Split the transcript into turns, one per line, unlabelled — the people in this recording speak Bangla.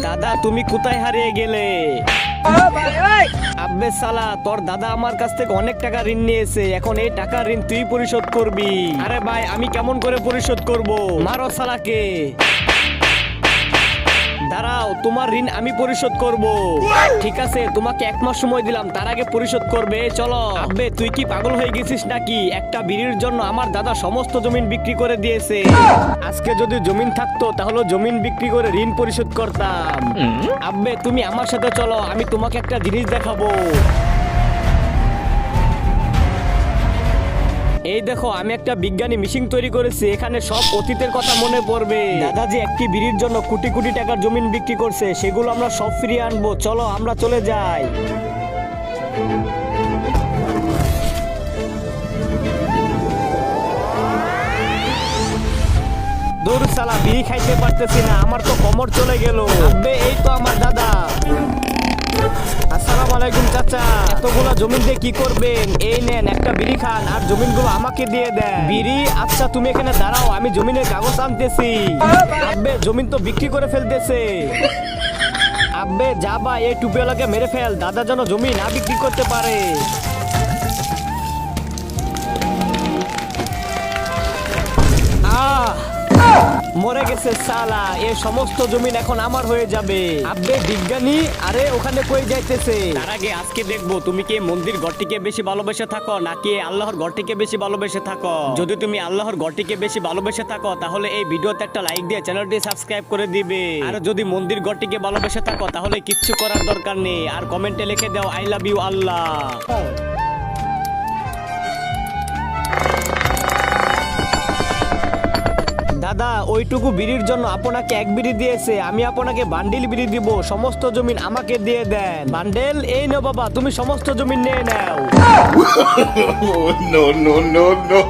দাদা তুমি কোথায় হারিয়ে গেলে? আব্বে সালা, তোর দাদা আমার কাছ থেকে অনেক টাকা ঋণ নিয়েছে, এখন এই টাকা ঋণ তুই পরিশোধ করবি। আরে ভাই, আমি কেমন করে পরিশোধ করব? মারো সালাকে। দাঁড়াও, তোমার ঋণ আমি পরিশোধ করব। ঠিক আছে, তোমাকে 1 মাস সময় দিলাম, তার আগে পরিশোধ করবে। চলো। আব্বে তুই কি পাগল হয়ে গেছিস নাকি? একটা বিড়ির জন্য আমার দাদা সমস্ত জমিন বিক্রি করে দিয়েছে। আজকে যদি জমিন থাকতো তাহলে জমিন বিক্রি করে ঋণ পরিশোধ করতাম। আব্বে তুমি আমার সাথে চলো, আমি তোমাকে একটা জিনিস দেখাবো। এই দেখো, আমি একটা বিজ্ঞানী মেশিন তৈরি করেছি, এখানে সব অতীতের কথা মনে পড়বে। দাদা যে একটি বিড়ির জন্য কোটি কোটি টাকার জমিন বিক্রি করছে, সেগুলো আমরা সব ফিরিয়ে আনবো। চলো আমরা চলে যাই। দূর শালা, বিড়ি খাইতে পারতেছি না, আমার তো কোমর চলে গেল। আব্বে এই তো আমার দাদা। আসসালামু আলাইকুম চাচা, এতগুলা জমিন দিয়ে কি করবেন? এই নেন একটা বিড়ি খান আর জমিনগুলো আমাকে দিয়ে দেন। বিড়ি? আচ্ছা তুমি এখানে দাঁড়াও, আমি জমিনের কাগজ আনতেছি। আব্বে জমিন তো বিক্রি করে ফেলতেছে। আব্বে যাবা, এই টুপিওয়ালাকে মেরে ফেল, দাদা যেন জমি না বিক্রি করতে পারে। মরে গেছে সালা, এই সমস্ত জমিন এখন আমার হয়ে যাবে। আব্বে বিজ্ঞানী, আরে ওখানে কই যাইতেছে? তার আগে আজকে দেখবো তুমি কি মন্দির ঘরটিকে বেশি ভালোবেসে থাকো নাকি আল্লাহর ঘরটিকে বেশি ভালোবেসে থাকো। যদি তুমি আল্লাহর ঘরটিকে বেশি ভালোবেসে থাকো তাহলে এই ভিডিওতে একটা লাইক দিয়ে চ্যানেলটি সাবস্ক্রাইব করে দিবে। আর যদি মন্দির ঘরটিকে ভালোবেসে থাকো তাহলে কিচ্ছু করার দরকার নেই, আর কমেন্টে লিখে দাও আই লাভ ইউ আল্লাহ। দাদা ওইটুকু বিড়ির জন্য আপনাকে 1 বিড়ি দিয়েছে, আমি আপনাকে বান্ডিল বিড়ি দিব। সমস্ত জমিন আমাকে দিয়ে দেন। বান্ডেল এই নাও বাবা, তুমি সমস্ত জমিন নিয়ে নাও।
No, no, no, no.